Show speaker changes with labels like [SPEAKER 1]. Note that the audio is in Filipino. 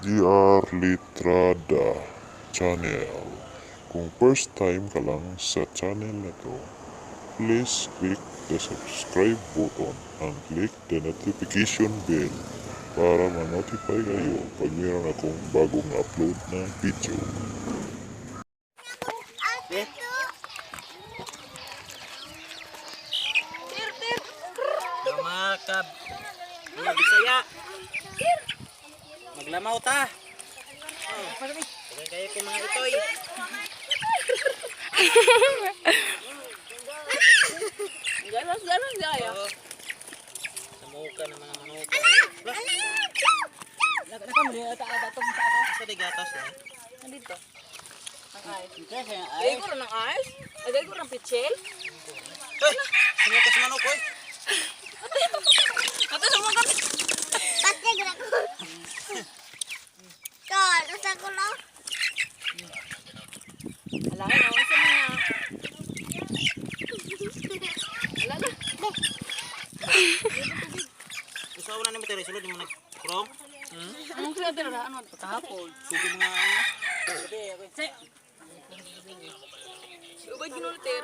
[SPEAKER 1] GR Litrada Channel. Kung first time ka lang sa channel na to, please click the subscribe button and click the notification bell para ma-notify kayo pag meron akong bagong upload ng video.
[SPEAKER 2] Makab. Mga Bisaya. Maglamaw ta. Oh, pagay kayo kay mga itoy.
[SPEAKER 3] Ganas gaya.
[SPEAKER 2] Samuka ng mga manok.
[SPEAKER 3] Naka mo ni ata tong sa ako.
[SPEAKER 2] Sa gatas na.
[SPEAKER 3] Nandito. Ang ice.
[SPEAKER 2] Ito sa
[SPEAKER 3] Ay ko ng ice. Ay ko ng pichel.
[SPEAKER 2] Samuka sa manok oy.
[SPEAKER 3] Ato sa mga
[SPEAKER 4] Pati gerak. Kal, sa ko lang.
[SPEAKER 3] ala na unsa man na. Ala na.
[SPEAKER 2] Usaw na ni mo sulod mo nagkrong.
[SPEAKER 3] Anong kaya dira ano kahapon?
[SPEAKER 2] Sugi mga ano.
[SPEAKER 3] Ubay ginulter.